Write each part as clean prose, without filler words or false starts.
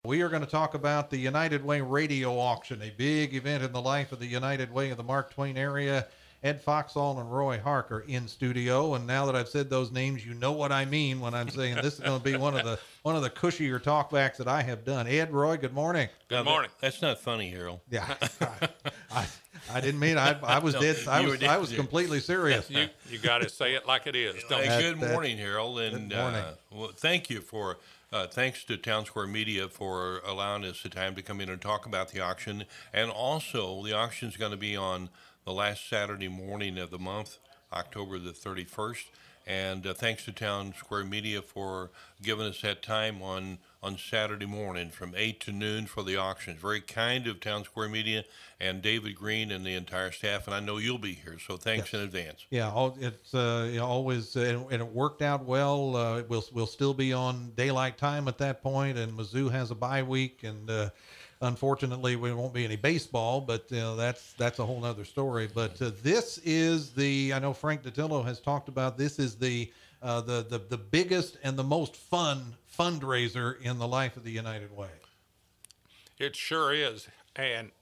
We are going to talk about the United Way radio auction, a big event in the life of the United Way of the Mark Twain area. Ed Foxall and Roy Hark are in studio, and now that I've said those names, you know what I mean when I'm saying this is going to be one of the cushier talkbacks that I have done. Ed, Roy, good morning. Good morning. That's not funny, Harold. Yeah, I didn't mean I was dead. I was completely serious. You got to say it like it is. Don't Hey, good morning, Harold, and good morning. well, thank you for. Thanks to Town Square Media for allowing us the time to come in and talk about the auction. And also, the auction is going to be on the last Saturday morning of the month, October the 31st. And thanks to Town Square Media for giving us that time on Saturday morning from 8 to noon for the auction. It's very kind of Town Square Media and David Green and the entire staff. And I know you'll be here, so thanks in advance. Yeah, it's always, and it worked out well. We'll still be on daylight time at that point, and Mizzou has a bye week, and unfortunately, we won't be any baseball, but that's a whole nother story. But this is I know Frank Datillo has talked about, this is the biggest and the most fun fundraiser in the life of the United Way. It sure is. And,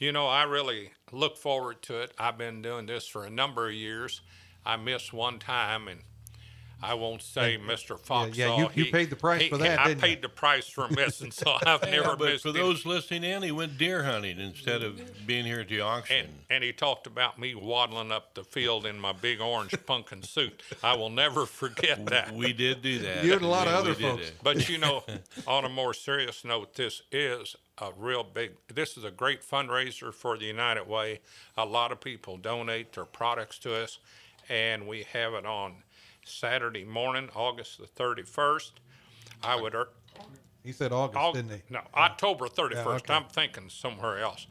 I really look forward to it. I've been doing this for a number of years. I missed one time, and I won't say Mr. Foxall. Yeah, you paid the price for that, didn't you? I paid the price for missing, so I've never missed for those listening in, he went deer hunting instead of being here at the auction. And he talked about me waddling up the field in my big orange pumpkin suit. I will never forget that. We did do that. You and a lot of other folks. But, on a more serious note, this is a great fundraiser for the United Way. A lot of people donate their products to us, and we have it on Saturday morning, August the 31st. He said August, didn't he? No, October 31st. Yeah, okay. I'm thinking somewhere else.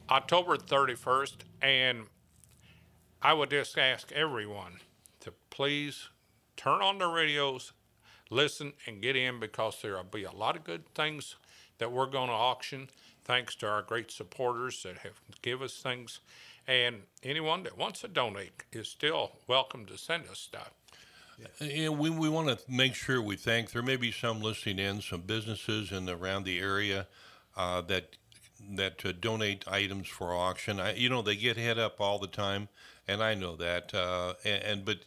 October 31st, and I would just ask everyone to please turn on their radios, listen, and get in, because there will be a lot of good things that we're going to auction, thanks to our great supporters that have given us things. And anyone that wants to donate is still welcome to send us stuff. Yeah, we want to make sure we thank. There may be some listening in, some businesses in around the area that donate items for auction. They get hit up all the time, and I know that. But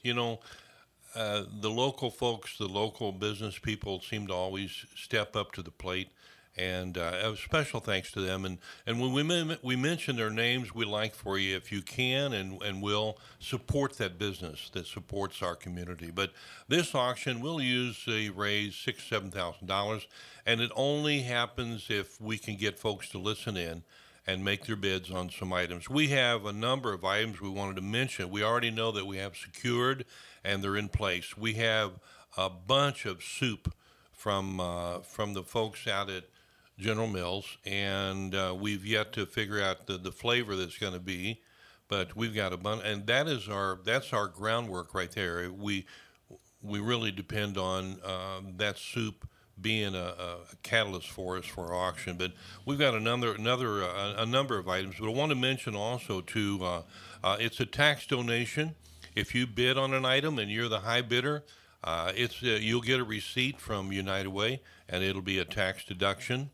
the local folks, the local business people seem to always step up to the plate. And a special thanks to them. And when we mention their names, we like for you, if you can and will, support that business that supports our community. But this auction, we'll raise $6,000-$7,000, and it only happens if we can get folks to listen in and make their bids on some items. We have a number of items we wanted to mention. We already know that we have secured and they're in place. We have a bunch of soup from the folks out at General Mills, and we've yet to figure out the flavor that's going to be, but we've got a bunch, and that's our groundwork right there. We really depend on that soup being a catalyst for us for our auction. But we've got a number of items. But I want to mention also too, it's a tax donation. If you bid on an item and you're the high bidder, you'll get a receipt from United Way, and it'll be a tax deduction.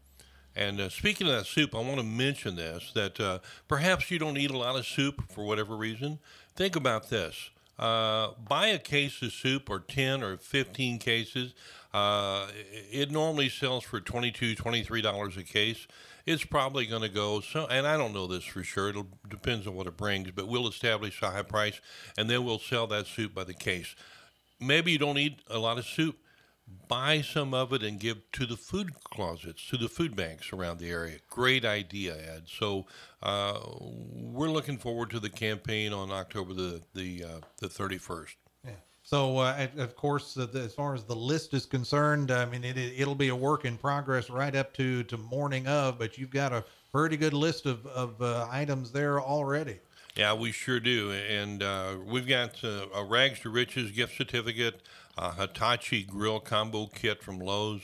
And speaking of that soup, I want to mention this, that perhaps you don't eat a lot of soup for whatever reason. Think about this. Buy a case of soup, or 10 or 15 cases. It normally sells for $22, $23 a case. It's probably going to go, and I don't know this for sure. It depends on what it brings, but we'll establish a high price, and then we'll sell that soup by the case. Maybe you don't eat a lot of soup. Buy some of it and give to the food closets, to the food banks around the area. Great idea, Ed. So we're looking forward to the campaign on October the 31st. Yeah. So, of course, as far as the list is concerned, I mean, it'll be a work in progress right up to morning of, but you've got a pretty good list of items there already. Yeah, we sure do. And we've got a Rags to Riches gift certificate, a Hitachi grill combo kit from Lowe's.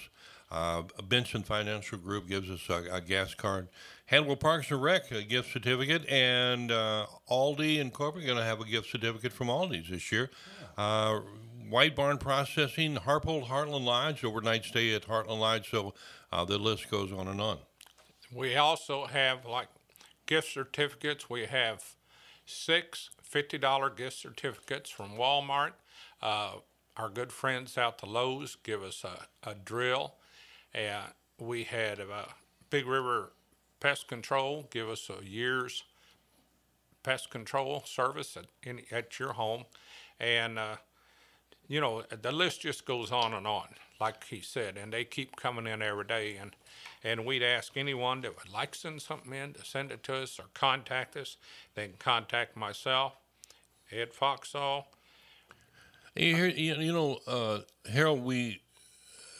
Benson Financial Group gives us a gas card. Hannibal Parks and Rec, a gift certificate. And Aldi and Corporate are going to have a gift certificate from Aldi's this year. White Barn Processing, Harpold Heartland Lodge, overnight stay at Heartland Lodge. So The list goes on and on. We also have like gift certificates. We have 6 $50 gift certificates from Walmart. Our good friends out to Lowe's give us a drill. We had Big River Pest Control give us a year's pest control service at your home. And, the list just goes on, like he said, and they keep coming in every day. And we'd ask anyone that would like to send something in to send it to us or contact us. They can contact myself, Ed Foxall. Harold,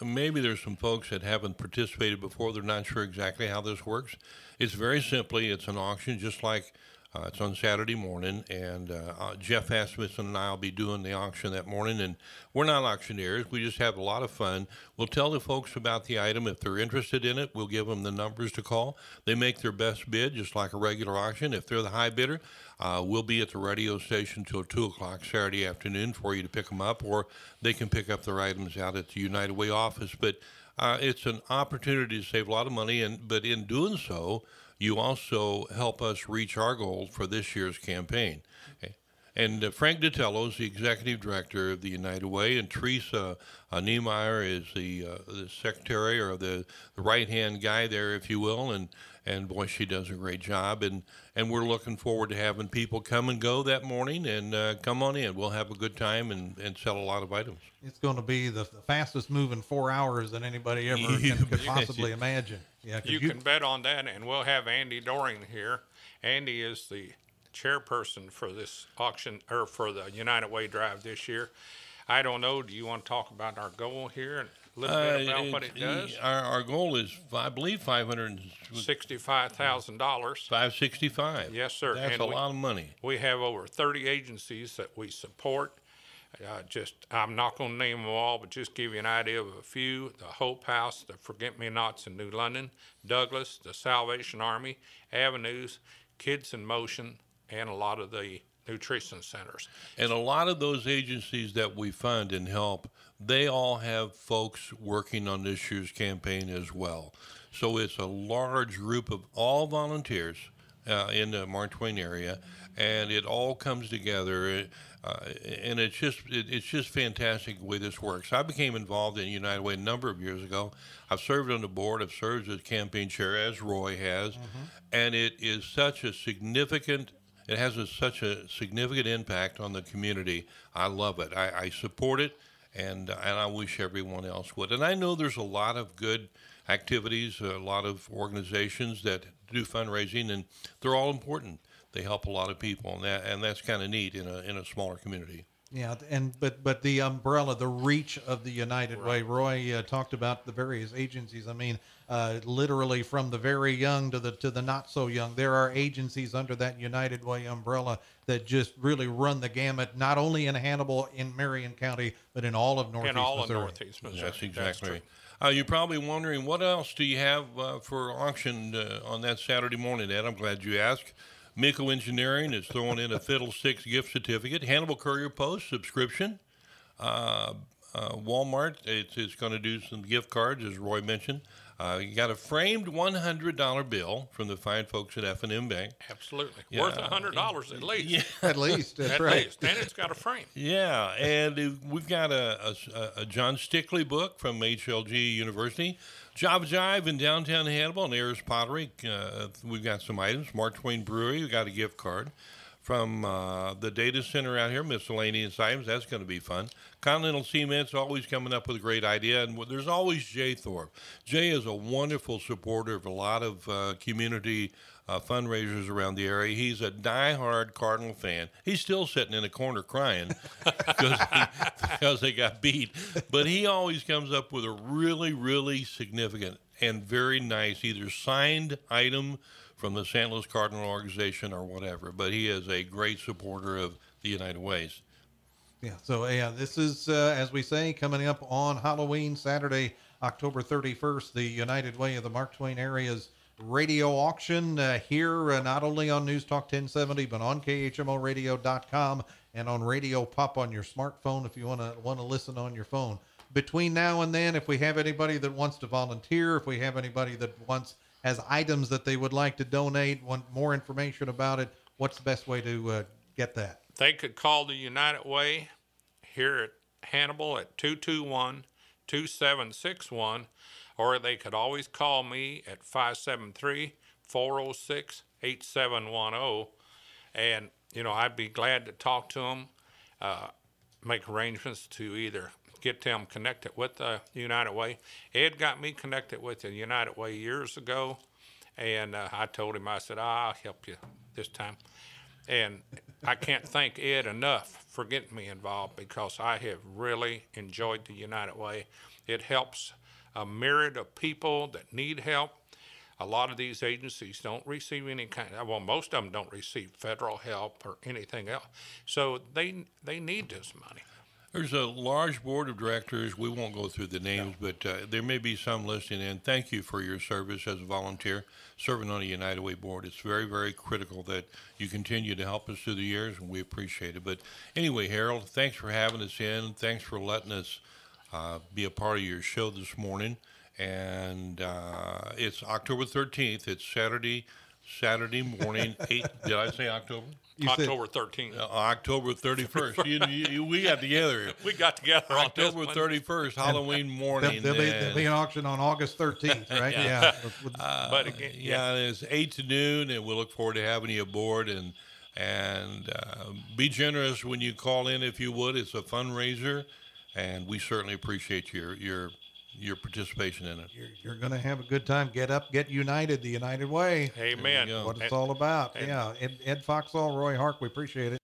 maybe there's some folks that haven't participated before. They're not sure exactly how this works. It's very simply, it's an auction just like it's on Saturday morning, and Jeff Asmussen and I will be doing the auction that morning, and we're not auctioneers. We just have a lot of fun. We'll tell the folks about the item. If they're interested in it, we'll give them the numbers to call. They make their best bid, just like a regular auction. If they're the high bidder, we'll be at the radio station till 2 o'clock Saturday afternoon for you to pick them up, or they can pick up their items out at the United Way office. But it's an opportunity to save a lot of money, but in doing so, you also help us reach our goal for this year's campaign. Okay. And Frank Ditello is the executive director of the United Way, and Teresa Niemeyer is the secretary, or the right-hand guy there, if you will. And boy, she does a great job. And we're looking forward to having people come and go that morning, and come on in. We'll have a good time and sell a lot of items. It's going to be the fastest moving 4 hours than anybody ever could possibly imagine. Yeah, you can bet on that, and we'll have Andy Doring here. Andy is the chairperson for this auction, or for the United Way Drive this year. I don't know, do you want to talk about our goal here and a little bit about what it does? Our goal is, I believe, $65,000. $565. Yes, sir. That's a lot of money. We have over 30 agencies that we support. I'm not going to name them all, but just give you an idea of a few: the Hope House, the Forget-Me-Nots in New London, Douglas, the Salvation Army, Avenues, Kids in Motion, and a lot of the nutrition centers. And a lot of those agencies that we fund and help, they all have folks working on this year's campaign as well. So it's a large group of all volunteers in the Mark Twain area, and it all comes together. And it's just fantastic the way this works. I became involved in United Way a number of years ago. I've served on the board. I've served as campaign chair, as Roy has, and it is such a significant. It has such a significant impact on the community. I love it. I support it, and I wish everyone else would. And I know there's a lot of good activities, a lot of organizations that do fundraising, and they're all important. They help a lot of people, and that's kind of neat in a smaller community. Yeah, but the umbrella, the reach of the United Way. Roy talked about the various agencies. I mean, literally from the very young to the not so young, there are agencies under that United Way umbrella that just really run the gamut, not only in Hannibal, in Marion County, but in all of Northeast Missouri. Of Northeast Missouri. That's exactly right. You're probably wondering, what else do you have for auction on that Saturday morning, Ed? I'm glad you asked. Miko Engineering is throwing in a Fiddlesticks gift certificate. Hannibal Courier Post subscription. Walmart, it's going to do some gift cards, as Roy mentioned. You got a framed $100 bill from the fine folks at F&M Bank. Absolutely. Yeah. Worth $100 at least. Yeah. At least. That's right. Least. And it's got a frame. Yeah. And we've got a John Stickley book from HLG University. Java Jive in downtown Hannibal and Ayers Pottery. We've got some items. Mark Twain Brewery, we got a gift card. From the data center out here, miscellaneous items. That's going to be fun. Continental Cement's always coming up with a great idea. And there's always Jay Thorpe. Jay is a wonderful supporter of a lot of community fundraisers around the area. He's a diehard Cardinal fan. He's still sitting in a corner crying because they got beat. But he always comes up with a really, really significant and very nice either signed item from the St. Louis Cardinal organization or whatever, but he is a great supporter of the United Ways. Yeah, so this is, as we say, coming up on Halloween, Saturday, October 31st, the United Way of the Mark Twain area's radio auction here, not only on News Talk 1070, but on KHMOradio.com and on Radio Pop on your smartphone if you want to listen on your phone. between now and then, if we have anybody that wants to volunteer, if we have anybody that has items that they would like to donate, want more information about it, what's the best way to get that? They could call the United Way here at Hannibal at 221-2761, or they could always call me at 573-406-8710. And, I'd be glad to talk to them, make arrangements to either get them connected with the United Way. Ed got me connected with the United Way years ago, and I told him, I said, I'll help you this time. And I can't thank Ed enough for getting me involved, because I have really enjoyed the United Way. It helps a myriad of people that need help. A lot of these agencies don't receive any most of them don't receive federal help or anything else. So they need this money. There's a large board of directors. We won't go through the names, but there may be some listening in. Thank you for your service as a volunteer, serving on the United Way board. It's very, very critical that you continue to help us through the years, and we appreciate it. But anyway, Harold, thanks for having us in. Thanks for letting us be a part of your show this morning. And it's October 13th. It's Saturday morning, 8. Did I say October? October 13th. October 31st. We got together. We got together on October 31st, Halloween morning. There'll be an auction on August 13th, right? Yeah. But again, it's 8 to noon, and we'll look forward to having you aboard. And be generous when you call in, if you would. It's a fundraiser, and we certainly appreciate your participation in it. You're going to have a good time. Get up, get united, the United Way. Amen. What it's all about. And Ed Foxall, Roy Hark, we appreciate it.